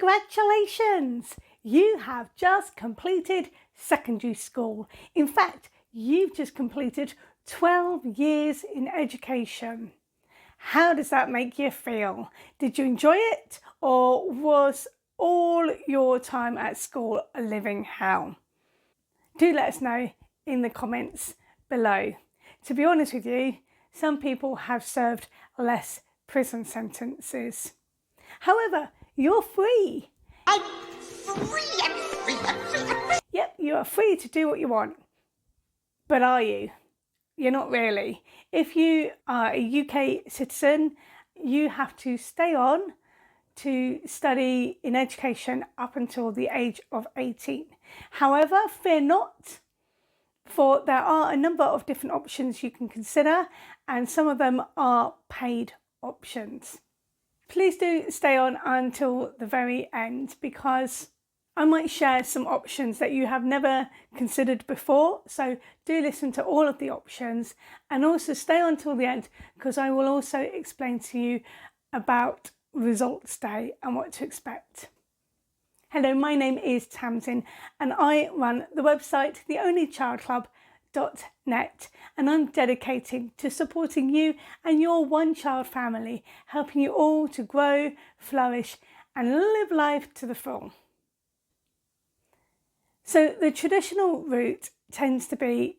Congratulations! You have just completed secondary school. In fact, you've just completed 12 years in education. How does that make you feel? Did you enjoy it, or was all your time at school a living hell? Do let us know in the comments below. To be honest with you, some people have served less prison sentences. However, you're free. I'm free. Yep, you are free to do what you want. But are you? You're not really. If you are a UK citizen, you have to stay on to study in education up until the age of 18. However, fear not, for there are a number of different options you can consider, and some of them are paid options. Please do stay on until the very end, because I might share some options that you have never considered before. So do listen to all of the options, and also stay on till the end, because I will also explain to you about results day and what to expect. Hello, my name is Tamsin and I run the website theonlychildclub.net, and I'm dedicated to supporting you and your one child family, helping you all to grow, flourish and live life to the full. So the traditional route tends to be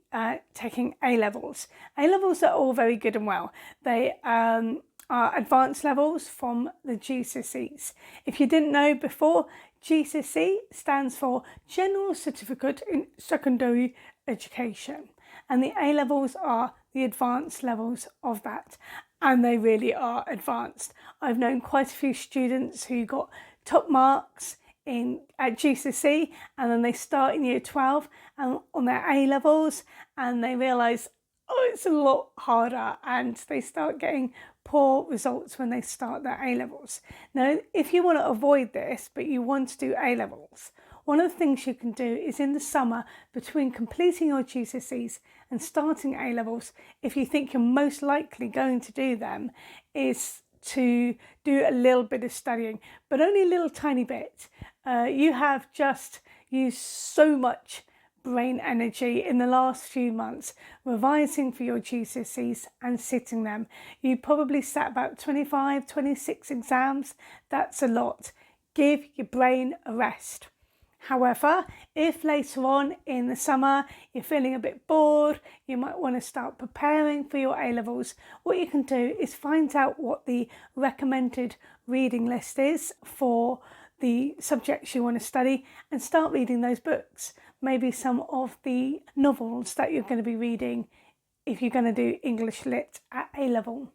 taking A-levels. A-levels are all very good and well. They are advanced levels from the GCSEs. If you didn't know before, GCSE stands for General Certificate in Secondary Education, and the A-levels are the advanced levels of that, and they really are advanced. I've known quite a few students who got top marks at GCSE, and then they start in year 12 and on their A-levels, and they realise, oh, it's a lot harder, and they start getting poor results when they start their A-levels. Now, if you want to avoid this, but you want to do A-levels, one of the things you can do is in the summer between completing your GCSEs and starting A-levels, if you think you're most likely going to do them, is to do a little bit of studying, but only a little tiny bit. You have just used so much brain energy in the last few months revising for your GCSEs and sitting them. You probably sat about 25, 26 exams. That's a lot. Give your brain a rest. However, if later on in the summer you're feeling a bit bored, you might want to start preparing for your A-levels, what you can do is find out what the recommended reading list is for the subjects you want to study and start reading those books. Maybe some of the novels that you're going to be reading if you're going to do English Lit at A-level.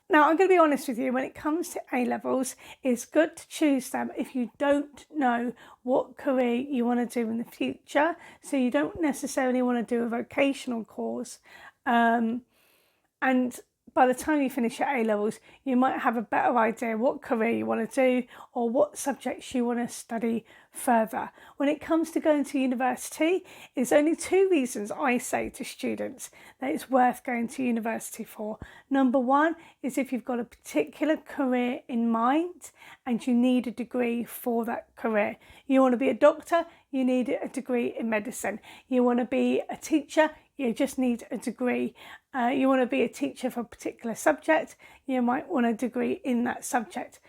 Now, I'm going to be honest with you, when it comes to A-levels, it's good to choose them if you don't know what career you want to do in the future. So you don't necessarily want to do a vocational course. And by the time you finish your A-levels, you might have a better idea what career you want to do or what subjects you want to study further. When it comes to going to university, there's only two reasons I say to students that it's worth going to university for. Number one is if you've got a particular career in mind and you need a degree for that career. You want to be a doctor, you need a degree in medicine. You want to be a teacher, you just need a degree. You want to be a teacher for a particular subject, you might want a degree in that subject.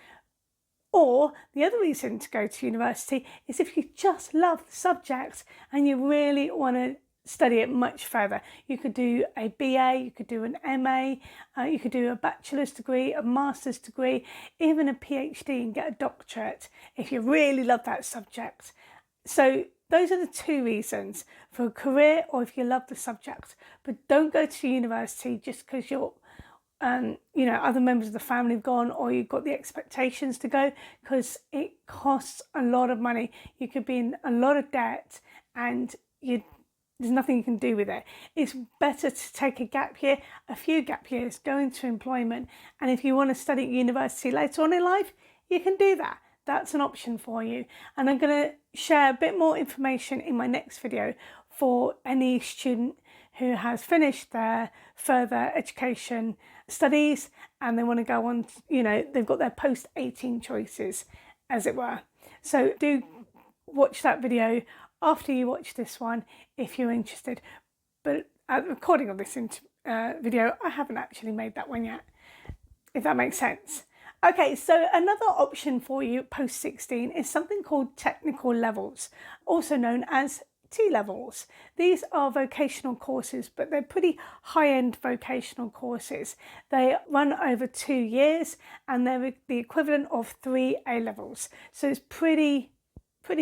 Or the other reason to go to university is if you just love the subject and you really want to study it much further. You could do a BA, you could do an MA, you could do a bachelor's degree, a master's degree, even a PhD and get a doctorate if you really love that subject. So those are the two reasons for a career or if you love the subject. But don't go to university just because you're other members of the family have gone or you've got the expectations to go, because it costs a lot of money. You could be in a lot of debt and there's nothing you can do with it. It's better to take a gap year, a few gap years, go into employment, and if you want to study at university later on in life, you can do that. That's an option for you. And I'm going to share a bit more information in my next video for any student who has finished their further education studies and they want to go on, they've got their post-18 choices as it were. So do watch that video after you watch this one if you're interested. But at the recording of this video, I haven't actually made that one yet, if that makes sense. Okay, so another option for you post 16 is something called technical levels, also known as T-levels. These are vocational courses, but they're pretty high-end vocational courses. They run over 2 years and they're the equivalent of 3 A-levels. So it's pretty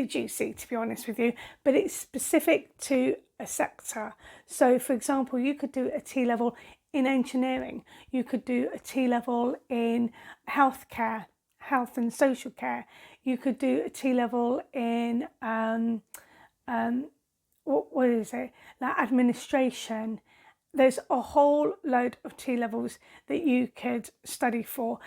juicy, to be honest with you, but it's specific to a sector. So for example, you could do a T-level in engineering, you could do a T-level in healthcare, health and social care, you could do a T-level in what is it, like administration. There's a whole load of T-levels that you could study for.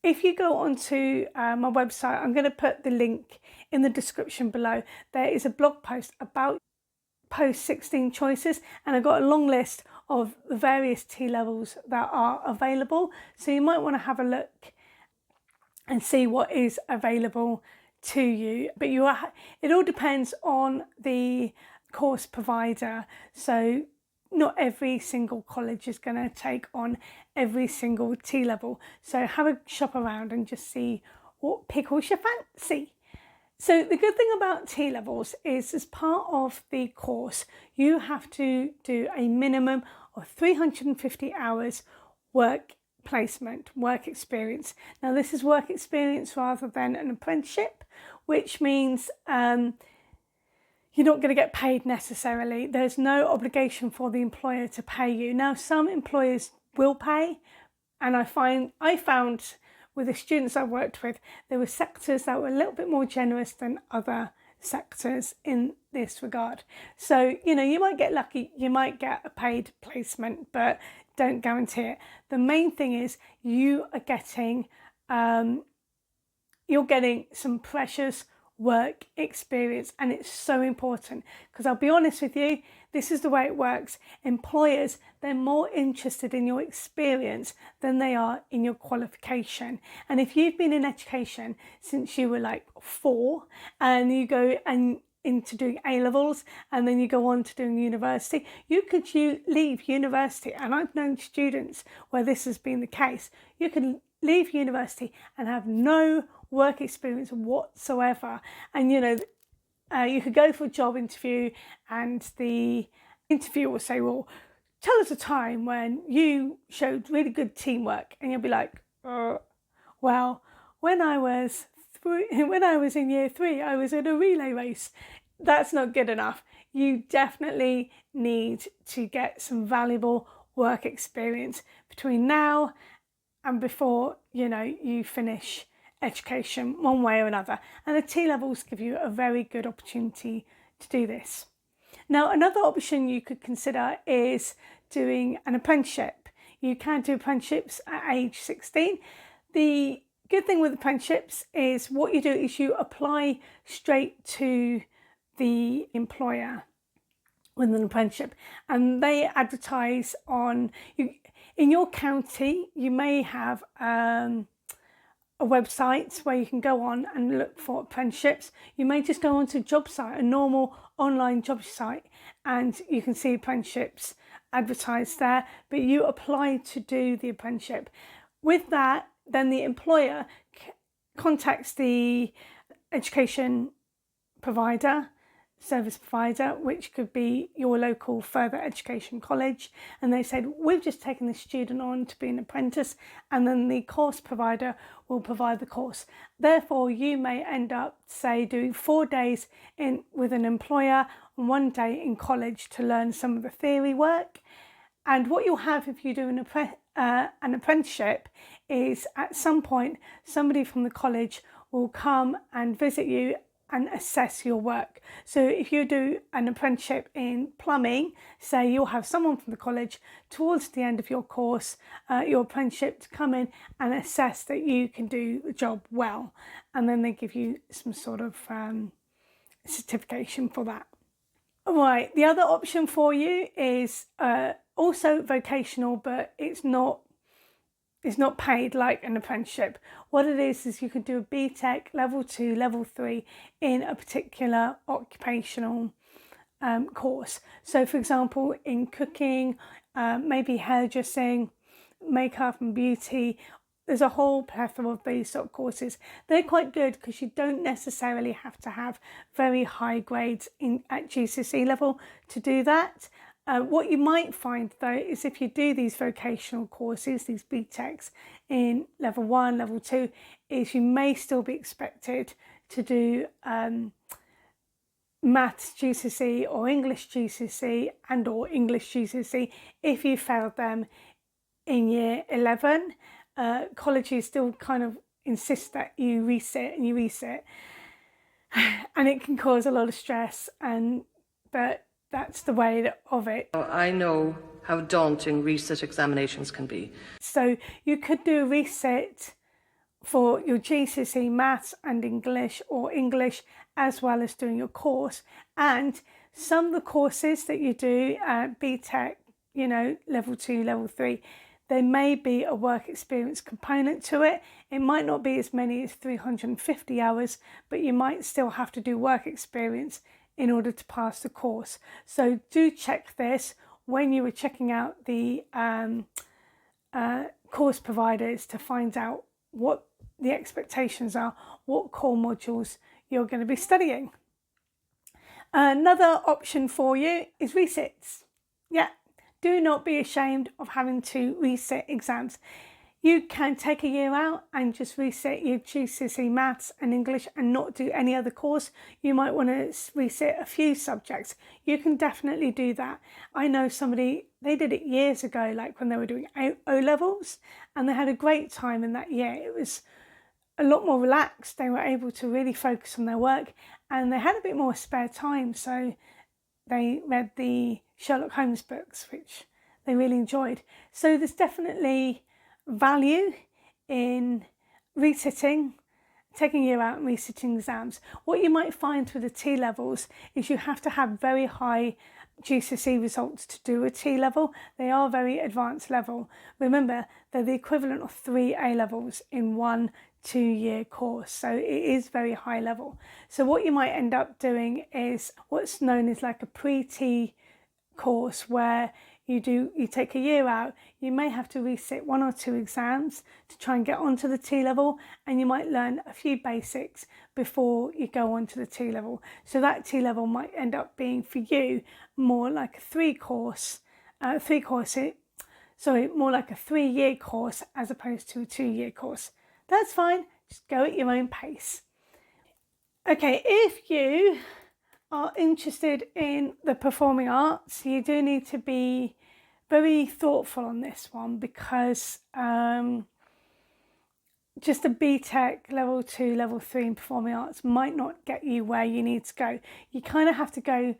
If you go onto my website, I'm going to put the link in the description below. There is a blog post about post 16 choices, and I've got a long list of the various T-levels that are available. So you might want to have a look and see what is available to you. But it all depends on the course provider. So not every single college is going to take on every single T-level. So have a shop around and just see what pickles your fancy. So the good thing about T-levels is, as part of the course, you have to do a minimum of 350 hours work placement, work experience. Now this is work experience rather than an apprenticeship, which means you're not going to get paid necessarily. There's no obligation for the employer to pay you. Now some employers will pay, and I found with the students I worked with, there were sectors that were a little bit more generous than other sectors in this regard. So, you might get lucky, you might get a paid placement, but don't guarantee it. The main thing is you're getting some precious work experience, and it's so important, because I'll be honest with you, this is the way it works. Employers, they're more interested in your experience than they are in your qualification. And if you've been in education since you were like 4, and you go into doing A-levels and then you go on to doing university, you could leave university, and I've known students where this has been the case. You could leave university and have no work experience whatsoever, and you could go for a job interview and the interviewer will say, well, tell us a time when you showed really good teamwork, and you'll be like, well, when I was in year 3, I was in a relay race. That's not good enough. You definitely need to get some valuable work experience between now and before you finish education one way or another, and the T-levels give you a very good opportunity to do this. Now another option you could consider is doing an apprenticeship. You can do apprenticeships at age 16. The good thing with apprenticeships is what you do is you apply straight to the employer with an apprenticeship, and they advertise on in your county. You may have a website where you can go on and look for apprenticeships. You may just go onto a job site, a normal online job site, and you can see apprenticeships advertised there, but you apply to do the apprenticeship. With that, then the employer contacts the education provider, service provider, which could be your local further education college, and they said, we've just taken this student on to be an apprentice, and then the course provider will provide the course. Therefore, you may end up, say, doing 4 days with an employer and 1 day in college to learn some of the theory work. And what you'll have if you do an apprenticeship is, at some point, somebody from the college will come and visit you and assess your work. So if you do an apprenticeship in plumbing, say, you'll have someone from the college towards the end of your course, your apprenticeship, to come in and assess that you can do the job well, and then they give you some sort of certification for that. Right, the other option for you is also vocational, but it's not it's not paid like an apprenticeship. What it is you can do a BTEC level 2, level 3 in a particular occupational course. So for example, in cooking, maybe hairdressing, makeup and beauty, there's a whole plethora of these sort of courses. They're quite good because you don't necessarily have to have very high grades at GCSE level to do that. What you might find though is if you do these vocational courses, these BTECs in level 1, level 2, is you may still be expected to do Maths GCSE or English GCSE and or English GCSE if you failed them in year 11. Colleges still kind of insist that you resit and you resit, and it can cause a lot of stress, but that's the way of it. I know how daunting resit examinations can be. So you could do a resit for your GCSE Maths and English, or English as well as doing your course. And some of the courses that you do at BTEC, level 2, level 3, there may be a work experience component to it. It might not be as many as 350 hours, but you might still have to do work experience in order to pass the course. So do check this when you were checking out the course providers to find out what the expectations are, what core modules you're going to be studying. Another option for you is resits. Yeah, do not be ashamed of having to resit exams. You can take a year out and just resit your GCSE Maths and English and not do any other course. You might want to resit a few subjects. You can definitely do that. I know somebody, they did it years ago, like when they were doing O-levels, and they had a great time in that year. It was a lot more relaxed. They were able to really focus on their work and they had a bit more spare time. So they read the Sherlock Holmes books, which they really enjoyed. So there's definitely value in resitting, taking a year out and resitting exams. What you might find with the T-levels is you have to have very high GCSE results to do a T-level. They are very advanced level. Remember, they're the equivalent of 3 A-levels in 1 2-year course, so it is very high level. So what you might end up doing is what's known as like a pre-T course, where you take a year out. You may have to resit 1 or 2 exams to try and get onto the T level, and you might learn a few basics before you go on to the T level. So that T level might end up being for you more like a 3-year course as opposed to a 2-year course. That's fine, just go at your own pace. Okay, if you are interested in the performing arts, you do need to be very thoughtful on this one, because just a BTEC level 2, level 3 in performing arts might not get you where you need to go. You kind of have to go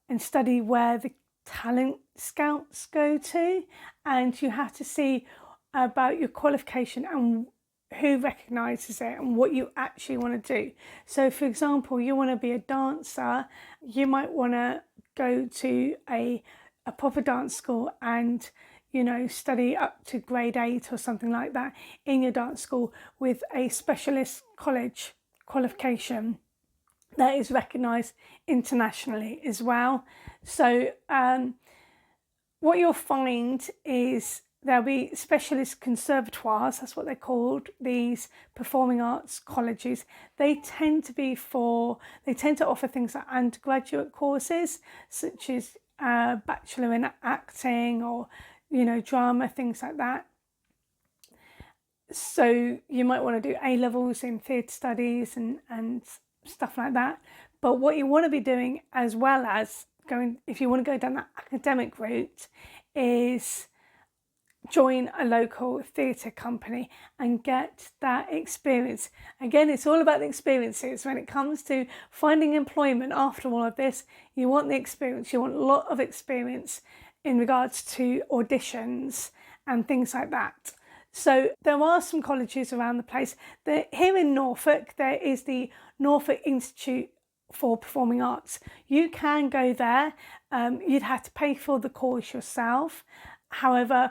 and study where the talent scouts go to, and you have to see about your qualification and who recognises it and what you actually want to do. So for example, you want to be a dancer, you might want to go to a proper dance school and study up to grade 8 or something like that in your dance school with a specialist college qualification that is recognised internationally as well. So what you'll find is there'll be specialist conservatoires, that's what they're called, these performing arts colleges. They tend to offer things like undergraduate courses, such as Bachelor in Acting or, drama, things like that. So you might want to do A-levels in theatre studies and stuff like that. But what you want to be doing, as well as if you want to go down that academic route, is join a local theatre company and get that experience. Again, it's all about the experiences. When it comes to finding employment after all of this, you want the experience. You want a lot of experience in regards to auditions and things like that. So there are some colleges around the place. Here in Norfolk, there is the Norfolk Institute for Performing Arts. You can go there. You'd have to pay for the course yourself. However,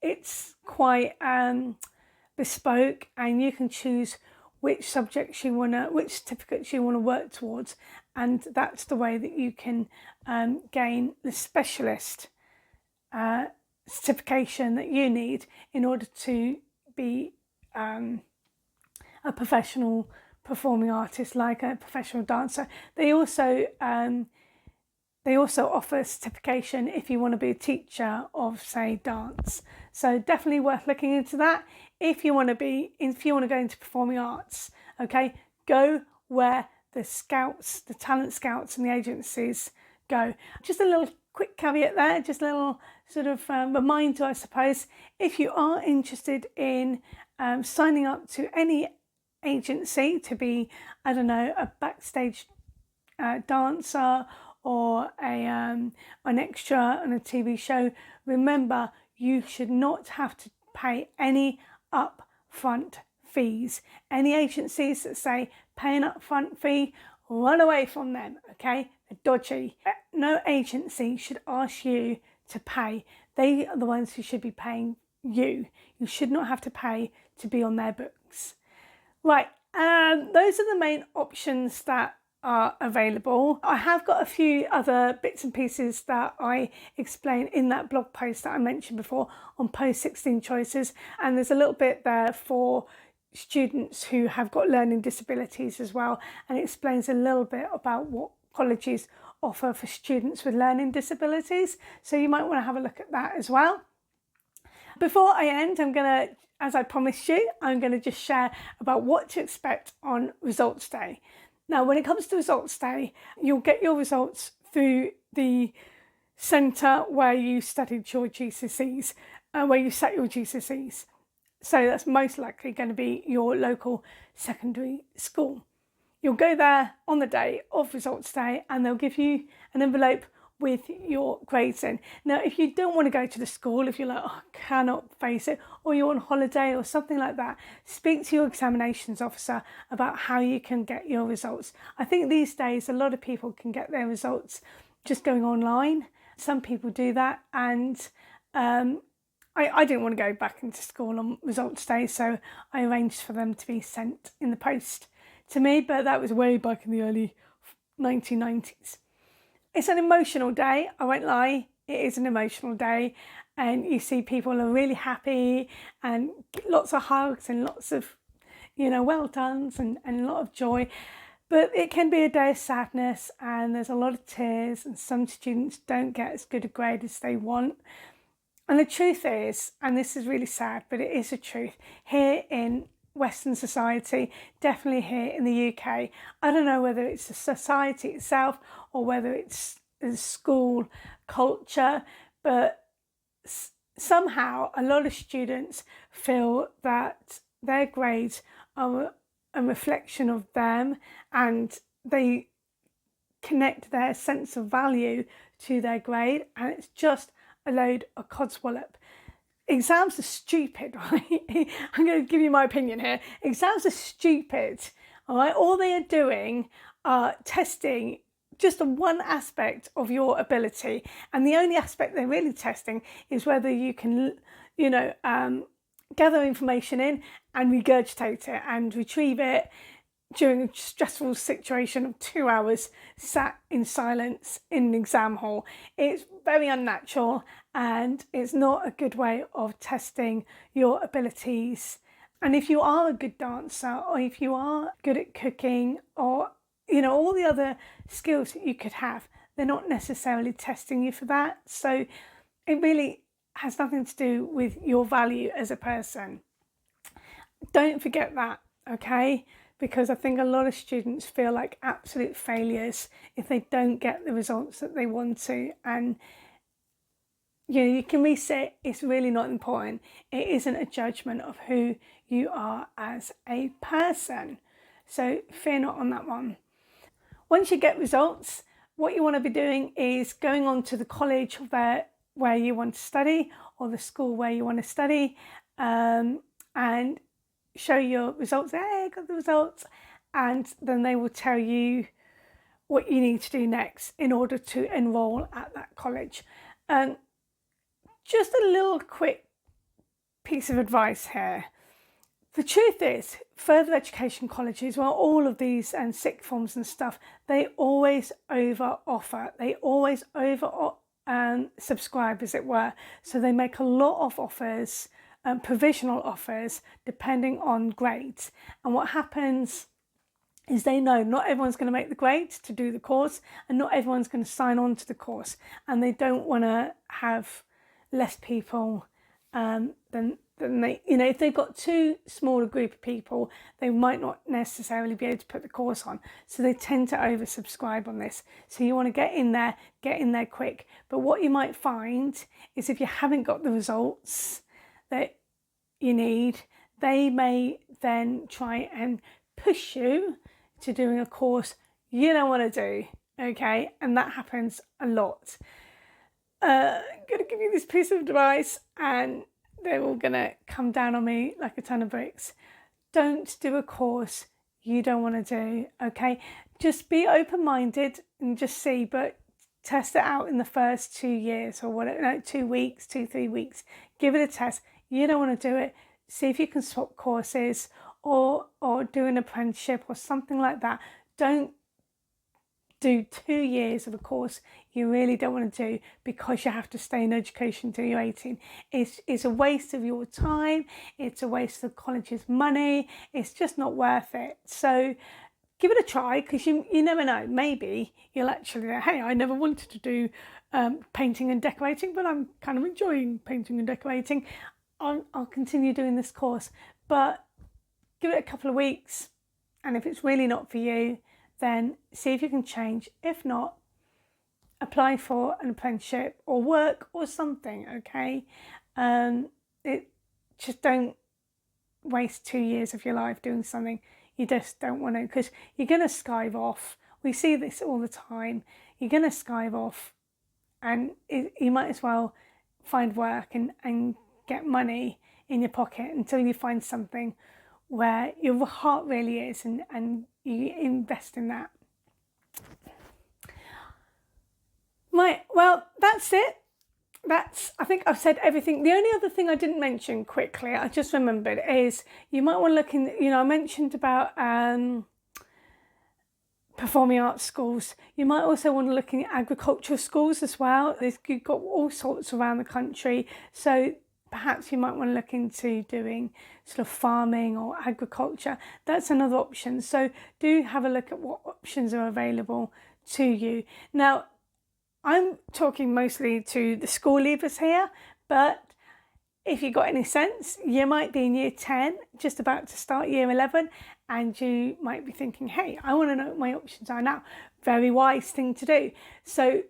it's quite bespoke, and you can choose which subjects which certificates you want to work towards, and that's the way that you can gain the specialist certification that you need in order to be a professional performing artist, like a professional dancer. They also offer certification if you want to be a teacher of, say, dance. So definitely worth looking into that if you want to go into performing arts. Okay, go where the talent scouts and the agencies go. Just a little quick caveat there, just a little sort of reminder, I suppose. If you are interested in signing up to any agency to be, I don't know, a backstage dancer or an extra on a TV show, remember, you should not have to pay any upfront fees. Any agencies that say pay an upfront fee, run away from them, okay? They're dodgy. No agency should ask you to pay. They are the ones who should be paying you. You should not have to pay to be on their books. Right, those are the main options that are available. I have got a few other bits and pieces that I explain in that blog post that I mentioned before on post 16 choices, and there's a little bit there for students who have got learning disabilities as well, and it explains a little bit about what colleges offer for students with learning disabilities, so you might want to have a look at that as well. Before I end, I'm going to, as I promised you, I'm going to just share about what to expect on results day. Now, when it comes to results day, you'll get your results through the centre where you studied your GCSEs, where you set your GCSEs. So that's most likely going to be your local secondary school. You'll go there on the day of results day, and they'll give you an envelope with your grades in. Now, if you don't want to go to the school, if you're like, oh, I cannot face it, or you're on holiday or something like that, speak to your examinations officer about how you can get your results. I think these days a lot of people can get their results just going online. Some people do that, and I didn't want to go back into school on results day, so I arranged for them to be sent in the post to me, but that was way back in the early 1990s. It's an emotional day, I won't lie, it is an emotional day, and you see people are really happy and lots of hugs and lots of, well done's and a lot of joy. But it can be a day of sadness, and there's a lot of tears, and some students don't get as good a grade as they want. And the truth is, and this is really sad, but it is a truth, here in Western society, definitely here in the UK, I don't know whether it's the society itself or whether it's the school culture, but somehow a lot of students feel that their grades are a reflection of them, and they connect their sense of value to their grade, and it's just a load of codswallop. Exams are stupid, right? I'm going to give you my opinion here. Exams are stupid, all right? All they are doing are testing just one aspect of your ability, and the only aspect they're really testing is whether you can, gather information in and regurgitate it and retrieve it during a stressful situation of 2 hours sat in silence in an exam hall. It's very unnatural, and it's not a good way of testing your abilities. And if you are a good dancer, or if you are good at cooking, or all the other skills that you could have, they're not necessarily testing you for that. So it really has nothing to do with your value as a person. Don't forget that, okay? Because I think a lot of students feel like absolute failures if they don't get the results that they want to. And you can reset. It's really not important. It isn't a judgment of who you are as a person. So fear not on that one. Once you get results, what you want to be doing is going on to the college where you want to study, or the school where you want to study, and show your results. Hey, I got the results. And then they will tell you what you need to do next in order to enroll at that college. Just a little quick piece of advice here. The truth is, further education colleges, well, all of these and sixth forms and stuff, they always over offer. They always over subscribe, as it were. So they make a lot of offers, provisional offers, depending on grades. And what happens is they know not everyone's going to make the grade to do the course, and not everyone's going to sign on to the course. And they don't want to have less people than they, if they've got too small a group of people, they might not necessarily be able to put the course on. So they tend to oversubscribe on this. So you want to get in there quick. But what you might find is if you haven't got the results that you need, they may then try and push you to doing a course you don't want to do, okay? And that happens a lot. I'm going to give you this piece of advice, and they're all going to come down on me like a ton of bricks. Don't do a course you don't want to do, okay? Just be open-minded and just see, but test it out in the first 2 years or whatever, no, 2 weeks, 3 weeks. Give it a test. You don't want to do it. See if you can swap courses or do an apprenticeship or something like that. Don't do 2 years of a course you really don't want to do because you have to stay in education until you're 18. It's a waste of your time. It's a waste of the college's money. It's just not worth it. So give it a try, because you never know. Maybe you'll actually say, hey, I never wanted to do painting and decorating, but I'm kind of enjoying painting and decorating. I'll continue doing this course. But give it a couple of weeks, and if it's really not for you, then see if you can change. If not, apply for an apprenticeship or work or something, okay? Just don't waste 2 years of your life doing something you just don't want to, because you're going to skive off. We see this all the time. You're going to skive off, and you might as well find work and get money in your pocket until you find something where your heart really is, and you invest in that. Right, well, that's it. I think I've said everything. The only other thing I didn't mention quickly, I just remembered, is you might want to look in, I mentioned about performing arts schools. You might also want to look in agricultural schools as well. You've got all sorts around the country. So perhaps you might want to look into doing sort of farming or agriculture. That's another option. So do have a look at what options are available to you. Now, I'm talking mostly to the school leavers here, but if you've got any sense, you might be in year 10, just about to start year 11, and you might be thinking, hey, I want to know what my options are now. Very wise thing to do. So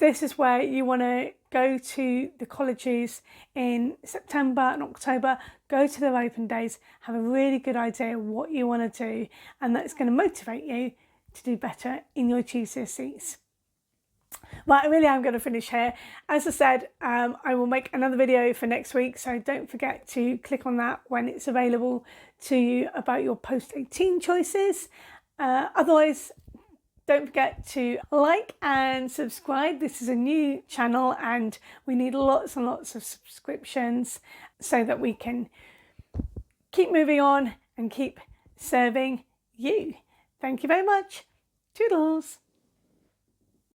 this is where you want to go to the colleges in September and October, go to their open days, have a really good idea of what you want to do, and that's going to motivate you to do better in your GCSEs. Right, I really am going to finish here. As I said, I will make another video for next week, so don't forget to click on that when it's available to you about your post-18 choices. Otherwise, don't forget to like and subscribe. This is a new channel and we need lots and lots of subscriptions so that we can keep moving on and keep serving you. Thank you very much. Toodles.